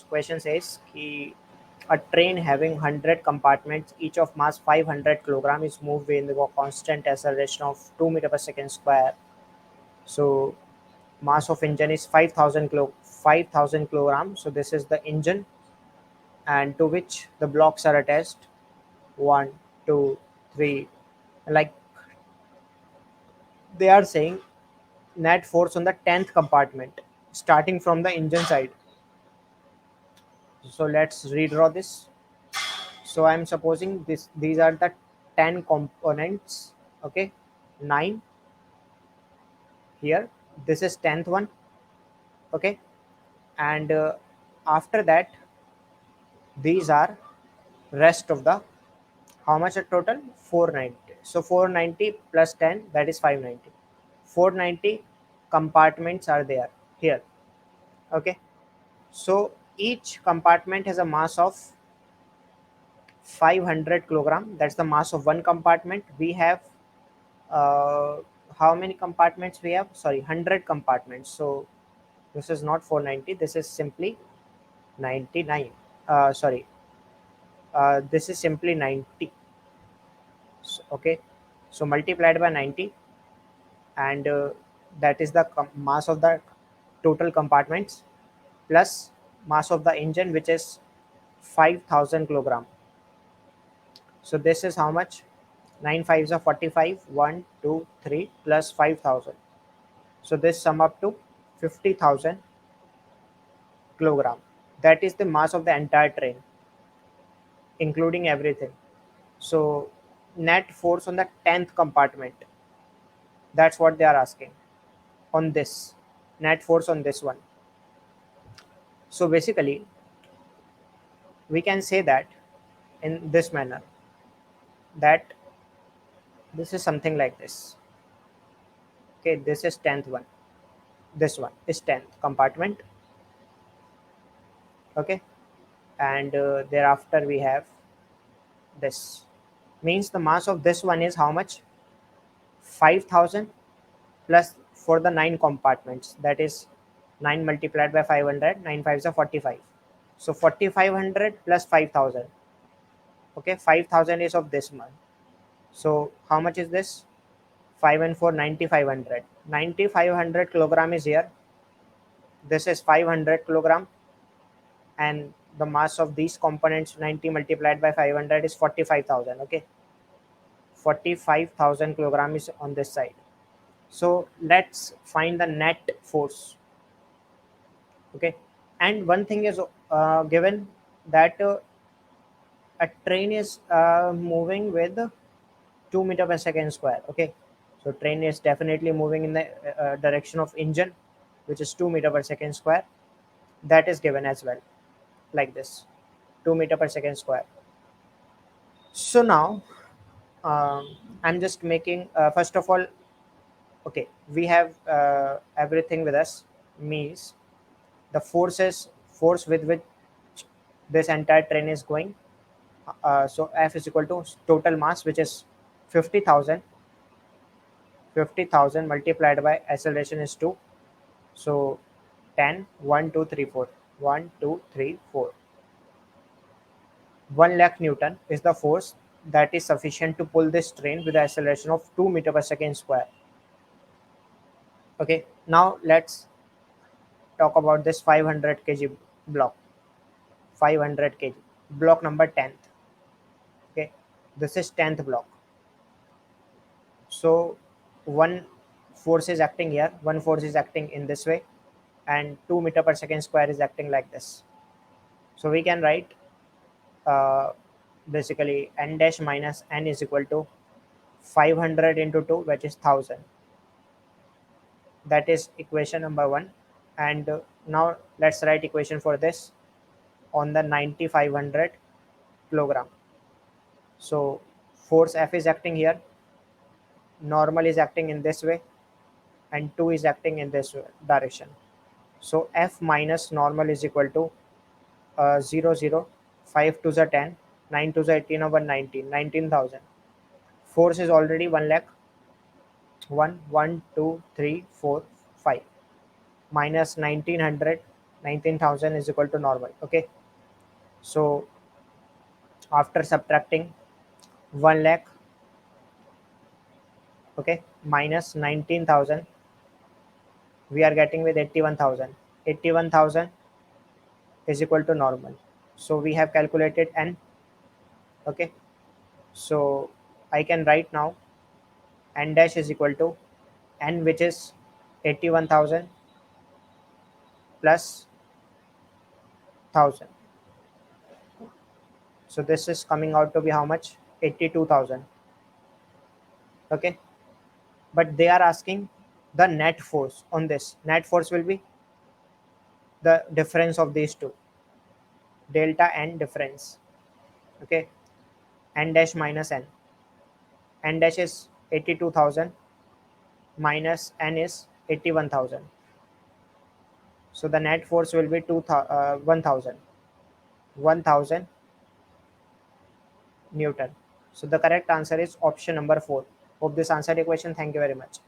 Question says कि a train having 100 compartments, each of mass 500 kilogram, is moved with a constant acceleration of 2 meter per second square. So mass of engine is 5,000 kilogram. So this is the engine, and to which the blocks are attached. One, two, three. Like they are saying, net force on the 10th compartment, starting from the engine side. So let's redraw this. So I'm supposing these are the 10 components. Okay, 9 here. This is 10th one. Okay, and after that, these are rest of the, how much a total? 490. So 490 plus 10, that is 590. 490 compartments are there here. Okay, so each compartment has a mass of 500 kilogram. That's the mass of one compartment. We have uh, how many compartments we have? Sorry, 100 compartments. So this is not 490, this is simply 99. Sorry, this is simply 90. Okay, so multiplied by 90, and that is the mass of the total compartments plus mass of the engine, which is 5,000 kilogram. So this is how much? 9 fives are 45. 1, 2, 3 plus 5,000. So this sum up to 50,000 kilogram. That is the mass of the entire train, including everything. So net force on the 10th compartment. That's what they are asking on this. Net force on this one. So basically, we can say that in this manner, that this is something like this. Okay, this is 10th one. This one is 10th compartment. Okay, and thereafter we have this. Means the mass of this one is how much? 5,000 plus for the 9 compartments, that is 9 multiplied by 500. 9 fives are 45. So 4,500 plus 5,000. Okay, 5,000 is of this one. So how much is this? 5 and 4, 9,500. 9,500 kilogram is here. This is 500 kilogram, and the mass of these components, 90 multiplied by 500, is 45,000. Okay, 45,000 kilogram is on this side. So let's find the net force. Okay, and one thing is given, that a train is moving with 2 meter per second square. Okay, so train is definitely moving in the direction of engine, which is 2 meter per second square. That is given as well, like this, 2 meter per second square. So now I'm just making, first of all, okay, we have everything with us. Means the force with which this entire train is going. So F is equal to total mass, which is 50,000. 50,000 multiplied by acceleration is 2. So 10, 1, 2, 3, 4. 1, 2, 3, 4. 1 lakh Newton is the force that is sufficient to pull this train with the acceleration of 2 meter per second square. Okay, now let's talk about this 500 kg block. 500 kg block number 10th. Okay, this is 10th block. So one force is acting here, one force is acting in this way, and 2 meter per second square is acting like this. So we can write uh, basically n dash minus n is equal to 500 into 2, which is 1000. That is equation number 1. And now let's write equation for this on the 9,500 kilogram. So force F is acting here, normal is acting in this way, and 2 is acting in this direction. So F minus normal is equal to 0 0, 5 to the 10, 9 to the 18 over 19, 19,000. Force is already 1 lakh. 1, 1, 2, 3, 4, 5 minus 1900. 19,000 is equal to normal. Okay, so after subtracting 1 lakh, okay, minus 19,000, we are getting with 81,000. 81,000 is equal to normal. So we have calculated n. Okay, so I can write now n dash is equal to n, which is 81,000 plus 1,000. So this is coming out to be how much? 82,000. Okay, but they are asking the net force on this. Net force will be the difference of these two, delta n difference. Okay, n dash minus n. N dash is 82,000 minus n is 81,000. So the net force will be 1,000. 1,000 Newton. So the correct answer is option number 4. Hope this answered your question. Thank you very much.